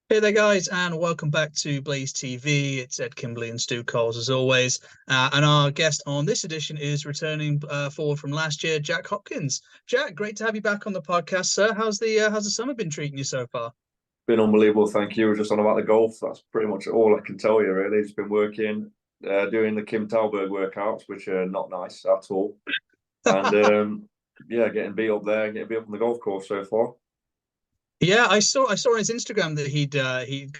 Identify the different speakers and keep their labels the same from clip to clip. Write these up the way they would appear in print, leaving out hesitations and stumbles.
Speaker 1: Hey there, guys, and welcome back to Blaze TV. It's Ed Kimberley and Stu Coles, as always. And our guest on this edition is returning forward from last year, Jack Hopkins. Jack, great to have you back on the podcast, sir. How's the summer been treating you so far?
Speaker 2: Been unbelievable, thank you. We're just on about the golf. That's pretty much all I can tell you, really. Just been working, doing the Kim Talberg workouts, which are not nice at all. And yeah, getting beat up there, getting beat up on the golf course so far.
Speaker 1: Yeah, I saw on his Instagram that he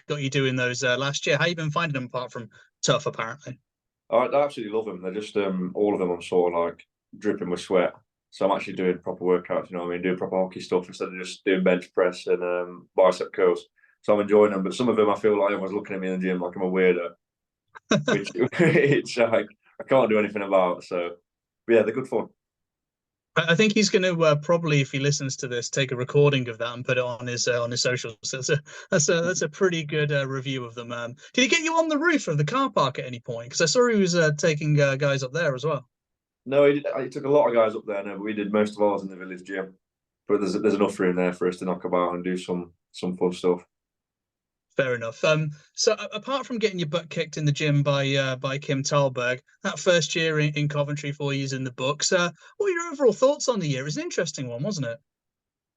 Speaker 1: got you doing those last year. How you been finding them apart from tough, apparently?
Speaker 2: I absolutely love them. They're just all of them. I'm sort of like dripping with sweat. So I'm actually doing proper workouts. You know what I mean? Doing proper hockey stuff instead of just doing bench press and bicep curls. So I'm enjoying them. But some of them, I feel like everyone's looking at me in the gym like I'm a weirdo, which it's like I can't do anything about. So but yeah, they're good fun.
Speaker 1: I think he's going to probably, if he listens to this, take a recording of that and put it on his socials. So that's a pretty good review of them. Did he get you on the roof of the car park at any point? Because I saw he was taking guys up there as well.
Speaker 2: No, he took a lot of guys up there. No, but we did most of ours in the village gym. But there's enough room there for us to knock about and do some fun stuff.
Speaker 1: Fair enough. So apart from getting your butt kicked in the gym by Kim Talberg, that first year in Coventry, 4 years in the books. What were your overall thoughts on the year? It was an interesting one, wasn't it?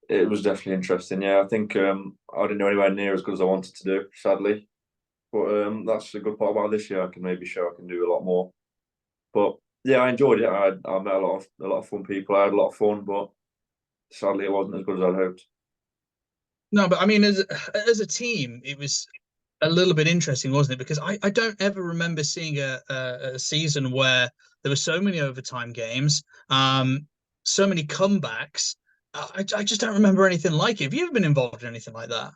Speaker 2: It was definitely interesting. Yeah, I think I didn't know anywhere near as good as I wanted to do, sadly. But that's a good part about this year. I can maybe show I can do a lot more. But yeah, I enjoyed it. I met a lot of fun people. I had a lot of fun, but sadly it wasn't as good as I'd hoped.
Speaker 1: No, but I mean, as a team, it was a little bit interesting, wasn't it? Because I don't ever remember seeing a season where there were so many overtime games, so many comebacks. I just don't remember anything like it. Have you ever been involved in anything like that?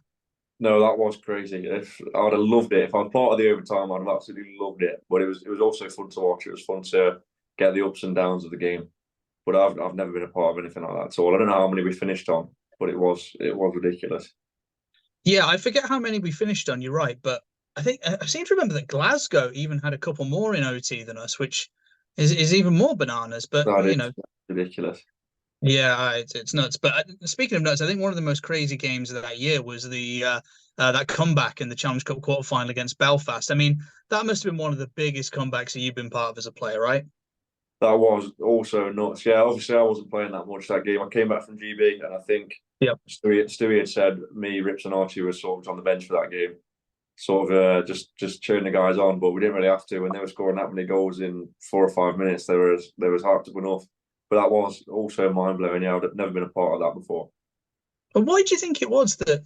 Speaker 2: No, that was crazy. If I'd have loved it, if I was part of the overtime, I'd have absolutely loved it. But it was also fun to watch. It was fun to get the ups and downs of the game. But I've never been a part of anything like that at all. I don't know how many we finished on, but it was ridiculous.
Speaker 1: Yeah, I forget how many we finished on. You're right, but I think I seem to remember that Glasgow even had a couple more in OT than us, which is even more bananas. But
Speaker 2: That is ridiculous.
Speaker 1: yeah, it's nuts. But speaking of nuts, I think one of the most crazy games of that year was the that comeback in the Challenge Cup quarterfinal against Belfast. I mean, that must have been one of the biggest comebacks that you've been part of as a player, right?
Speaker 2: That was also nuts. Yeah, obviously I wasn't playing that much that game. I came back from GB, and I think
Speaker 1: Yep.
Speaker 2: Stewie had said me, Rips, and Archie were sort of on the bench for that game, sort of just cheering the guys on. But we didn't really have to. When they were scoring that many goals in 4 or 5 minutes, there was hard to enough. But that was also mind blowing. Yeah, I'd never been a part of that before.
Speaker 1: But why do you think it was that,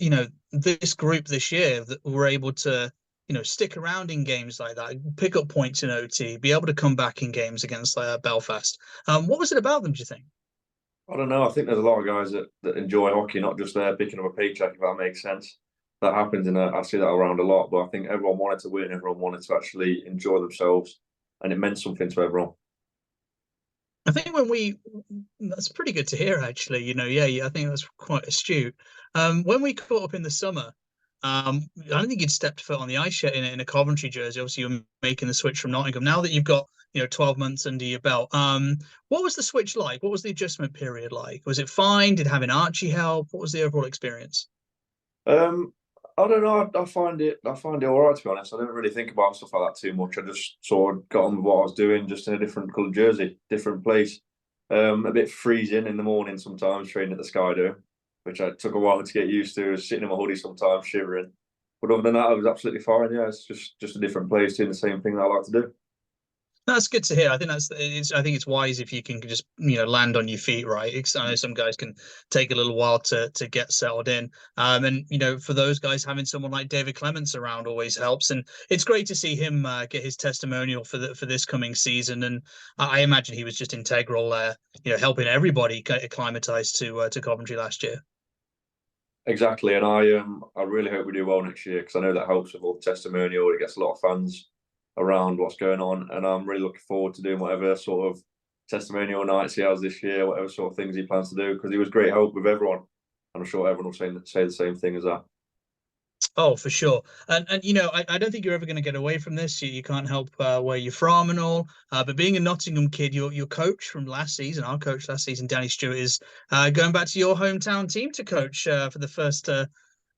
Speaker 1: this group this year that were able to, stick around in games like that, pick up points in OT, be able to come back in games against Belfast? What was it about them, do you think?
Speaker 2: I don't know. I think there's a lot of guys that enjoy hockey, not just there picking up a paycheck, if that makes sense. That happens, and I see that around a lot. But I think everyone wanted to win. Everyone wanted to actually enjoy themselves, and it meant something to everyone.
Speaker 1: I think that's pretty good to hear, actually. Yeah, I think that's quite astute. When we caught up in the summer, I don't think you'd stepped foot on the ice yet in a Coventry jersey. Obviously, you're making the switch from Nottingham. Now that you've got 12 months under your belt, what was the switch like? What was the adjustment period like? Was it fine? Did having Archie help? What was the overall experience?
Speaker 2: Um, I don't know. I find it all right, to be honest. I don't really think about stuff like that too much. I just sort of got on with what I was doing, just in a different coloured jersey, different place. A bit freezing in the morning sometimes, training at the Sky Dome, which I took a while to get used to. I was sitting in my hoodie sometimes, shivering. But other than that, I was absolutely fine. Yeah, it's just a different place doing the same thing that I like to do.
Speaker 1: That's good to hear. I think I think it's wise if you can just land on your feet, right? I know some guys can take a little while to get settled in. And for those guys, having someone like David Clements around always helps. And it's great to see him get his testimonial for this coming season. And I imagine he was just integral, helping everybody acclimatize to Coventry last year.
Speaker 2: Exactly, and I really hope we do well next year because I know that helps with all the testimonial. It gets a lot of fans around what's going on, and I'm really looking forward to doing whatever sort of testimonial nights he has this year, whatever sort of things he plans to do, because he was great help with everyone, and I'm sure everyone will say the same thing as that.
Speaker 1: Oh, for sure. And I don't think you're ever going to get away from this. You can't help where you're from and all. But being a Nottingham kid, your coach from last season, our coach last season, Danny Stewart, is going back to your hometown team to coach for the first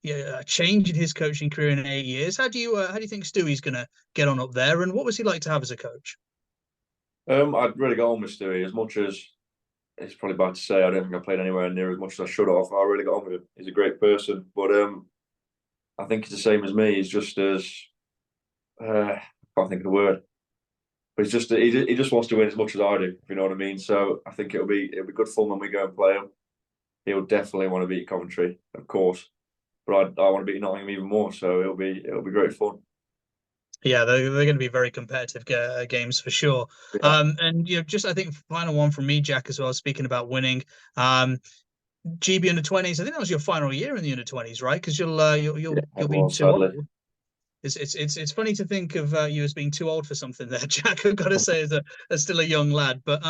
Speaker 1: a change in his coaching career in 8 years. How do you think Stewie's going to get on up there? And what was he like to have as a coach?
Speaker 2: I'd really got on with Stewie as much as it's probably bad to say. I don't think I played anywhere near as much as I should have. I really got on with him. He's a great person, but I think he's the same as me. He's just as I can't think of the word, but he just wants to win as much as I do. If you know what I mean. So I think it'll be good fun when we go and play him. He'll definitely want to beat Coventry, of course, but I want to beat Nottingham even more. So it'll be great fun.
Speaker 1: Yeah, they're going to be very competitive games for sure.
Speaker 2: Yeah,
Speaker 1: And just I think final one from me, Jack, as well. Speaking about winning, GB under 20s. I think that was your final year in the under 20s, right? Because
Speaker 2: yeah,
Speaker 1: you'll
Speaker 2: it
Speaker 1: be
Speaker 2: was
Speaker 1: too
Speaker 2: sadly.
Speaker 1: old. It's funny to think of you as being too old for something there, Jack. I've got to say, as still a young lad. But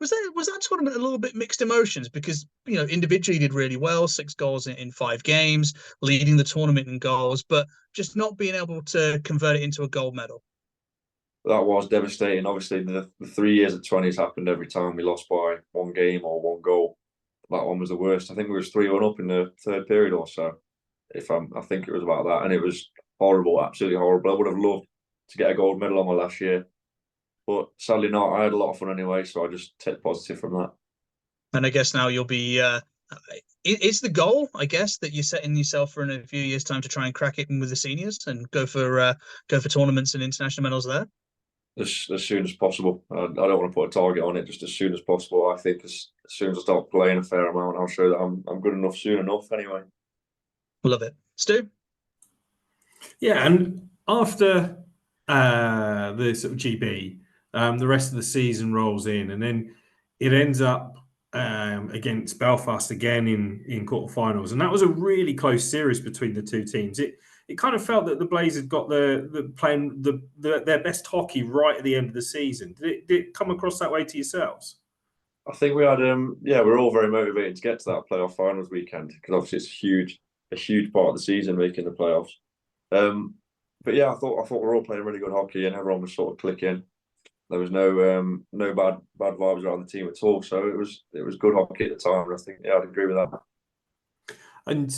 Speaker 1: was that tournament a little bit mixed emotions because individually he did really well, 6 goals in 5 games, leading the tournament in goals, but just not being able to convert it into a gold medal.
Speaker 2: That was devastating. Obviously, the 3 years at 20s happened every time we lost by one game or one goal. That one was the worst. I think we was 3-1 up in the third period or so. I think it was about that, and it was horrible, absolutely horrible. I would have loved to get a gold medal on my last year, but sadly not. I had a lot of fun anyway, so I just take positive from that.
Speaker 1: And I guess now you'll be. It's the goal, I guess, that you're setting yourself for in a few years' time to try and crack it with the seniors and go for tournaments and international medals there.
Speaker 2: As soon as possible. I don't want to put a target on it. Just as soon as possible. I think as soon as I start playing a fair amount, I'll show that I'm good enough soon enough. Anyway.
Speaker 1: Love it, Stu.
Speaker 3: Yeah, and after the sort of GB, the rest of the season rolls in, and then it ends up against Belfast again in quarterfinals, and that was a really close series between the two teams. It kind of felt that the Blaze had got playing their best hockey right at the end of the season. Did it come across that way to yourselves?
Speaker 2: I think we had we're all very motivated to get to that playoff finals weekend because obviously it's a huge part of the season making the playoffs. But yeah, I thought we were all playing really good hockey and everyone was sort of clicking. There was no bad vibes around the team at all. So it was good hockey at the time. And I think I'd agree with that.
Speaker 3: And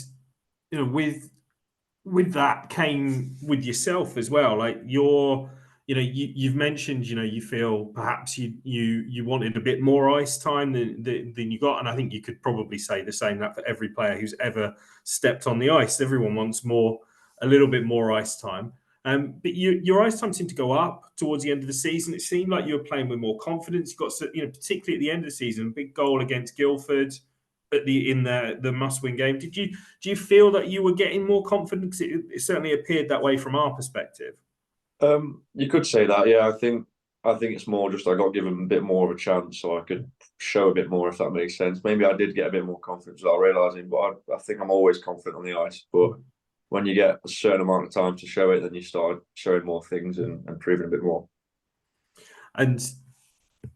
Speaker 3: with that came with yourself as well. Like you've mentioned, you feel perhaps you wanted a bit more ice time than you got, and I think you could probably say the same that for every player who's ever stepped on the ice. Everyone wants a little bit more ice time. But your ice time seemed to go up towards the end of the season. It seemed like you were playing with more confidence. You got, particularly at the end of the season, a big goal against Guildford in the must-win game. Do you feel that you were getting more confidence? It certainly appeared that way from our perspective.
Speaker 2: You could say that, yeah. I think it's more just I got given a bit more of a chance, so I could show a bit more, if that makes sense. Maybe I did get a bit more confidence without realising, but I think I'm always confident on the ice. But when you get a certain amount of time to show it, then you start showing more things and proving a bit more.
Speaker 3: And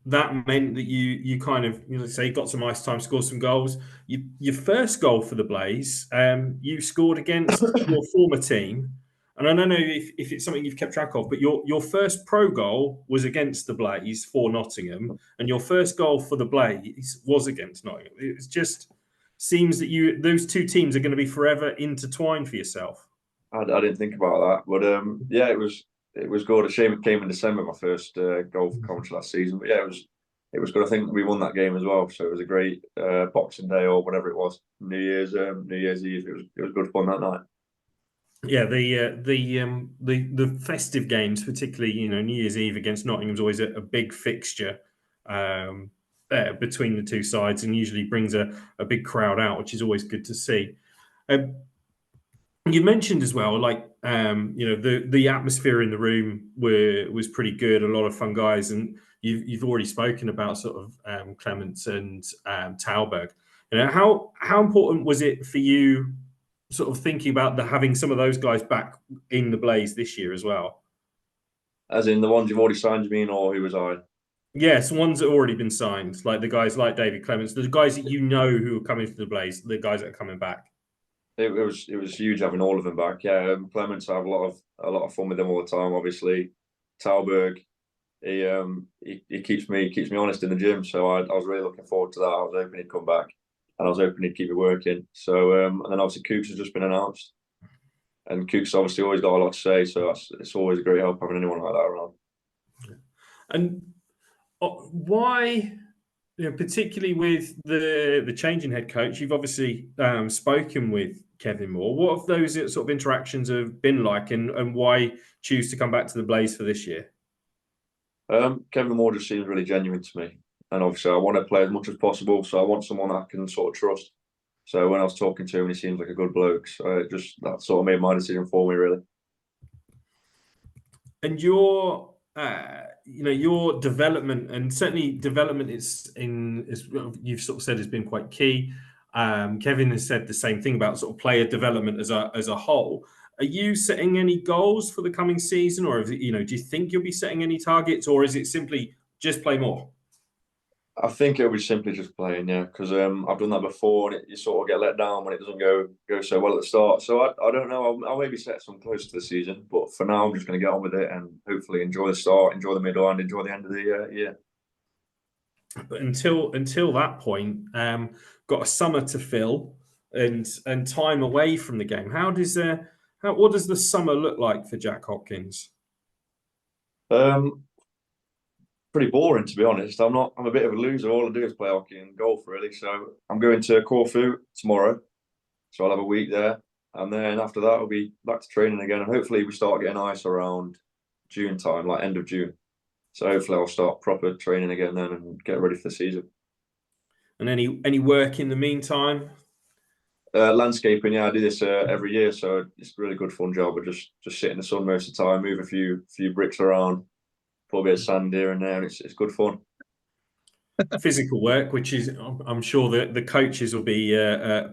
Speaker 3: that meant that you kind of say got some ice time, scored some goals. Your first goal for the Blaze, you scored against your former team, and I don't know if it's something you've kept track of, but your first pro goal was against the Blaze for Nottingham, and your first goal for the Blaze was against Nottingham. It just seems that those two teams are going to be forever intertwined for yourself.
Speaker 2: I didn't think about that, but yeah, it was good. A shame it came in December, my first goal for Coventry last season. But yeah, it was good. I think we won that game as well, so it was a great Boxing Day or whatever it was, New Year's Eve. It was good fun that night.
Speaker 3: Yeah, the festive games, particularly New Year's Eve against Nottingham, is always a big fixture between the two sides, and usually brings a big crowd out, which is always good to see. You mentioned as well, like the atmosphere in the room was pretty good. A lot of fun guys, and you've already spoken about sort of Clements and Talberg. How important was it for you, sort of thinking about having some of those guys back in the Blaze this year as well?
Speaker 2: As in the ones you've already signed, you mean, or who was I?
Speaker 3: Yes, ones that have already been signed, like the guys like David Clements, the guys that who are coming to the Blaze, the guys that are coming back.
Speaker 2: It was huge having all of them back. Yeah, Clements, I have a lot of fun with them all the time. Obviously, Talberg, he keeps me honest in the gym. So I was really looking forward to that. I was hoping he'd come back, and I was hoping he'd keep me working. So and then obviously Coops has just been announced. And Cook's obviously always got a lot to say, so it's always a great help having anyone like that around.
Speaker 3: And why, particularly with the changing head coach, you've obviously spoken with Kevin Moore. What have those sort of interactions have been like, and why choose to come back to the Blaze for this year?
Speaker 2: Kevin Moore just seems really genuine to me, and obviously I want to play as much as possible, so I want someone I can sort of trust. So when I was talking to him, he seems like a good bloke. So that sort of made my decision for me, really.
Speaker 3: And your your development, and certainly development is you've sort of said has been quite key. Kevin has said the same thing about sort of player development as a whole. Are you setting any goals for the coming season, or do you think you'll be setting any targets, or is it simply just play more?
Speaker 2: I think it'll be simply just playing, yeah, because I've done that before, and you sort of get let down when it doesn't go so well at the start. So I don't know. I'll maybe set some close to the season, but for now, I'm just going to get on with it and hopefully enjoy the start, enjoy the middle, and enjoy the end of the year.
Speaker 3: But until that point, got a summer to fill and time away from the game. What does the summer look like for Jack Hopkins?
Speaker 2: Pretty boring, to be honest. I'm a bit of a loser. All I do is play hockey and golf, really. So I'm going to Corfu tomorrow, so I'll have a week there, and then after that I'll be back to training again, and hopefully we start getting ice around June time, like end of June. So hopefully I'll start proper training again then and get ready for the season.
Speaker 3: And any work in the meantime?
Speaker 2: Landscaping, yeah, I do this every year, so it's a really good fun job. I just sit in the sun most of the time, move a few bricks around, put a bit of sand here and there, and it's good fun.
Speaker 3: Physical work, which is I'm sure that the coaches will be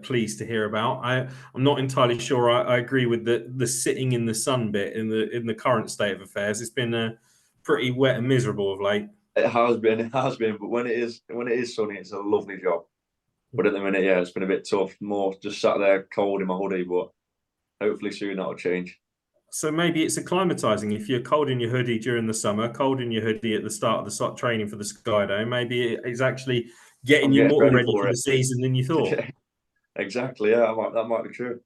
Speaker 3: pleased to hear about. I'm not entirely sure I agree with the sitting in the sun bit in the current state of affairs. It's been pretty wet and miserable of late.
Speaker 2: It has been, but when it is sunny, it's a lovely job. But at the minute, yeah, it's been a bit tough. More just sat there cold in my hoodie, but hopefully soon that'll change.
Speaker 3: So maybe it's acclimatizing. If you're cold in your hoodie during the summer, cold in your hoodie at the start of the slot training for the Skydome, maybe it's actually getting you more ready for the season than you thought.
Speaker 2: Exactly, yeah, that might be true.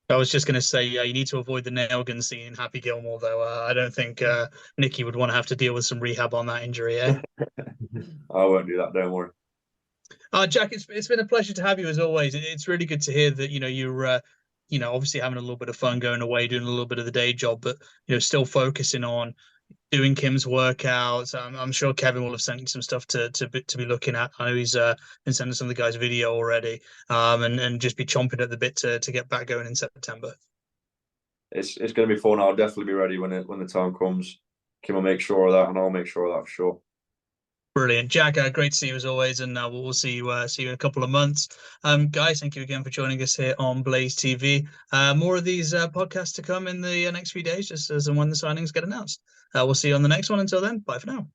Speaker 1: I was just going to say, you need to avoid the nail gun scene in Happy Gilmore, though. I don't think Nicky would want to have to deal with some rehab on that injury, eh?
Speaker 2: I won't do that, don't worry.
Speaker 1: Jack, it's been a pleasure to have you as always. It's really good to hear that you're obviously having a little bit of fun going away, doing a little bit of the day job, but still focusing on doing Kim's workouts. I'm sure Kevin will have sent you some stuff to be looking at. I know he's been sending some of the guys video already, and just be chomping at the bit to get back going in September.
Speaker 2: It's going to be fun. I'll definitely be ready when the time comes. Kim will make sure of that, and I'll make sure of that for sure.
Speaker 1: Brilliant, Jack. Great to see you as always, and we'll see you in a couple of months. Guys, thank you again for joining us here on Blaze TV. More of these podcasts to come in the next few days, just as and when the signings get announced. We'll see you on the next one. Until then, bye for now.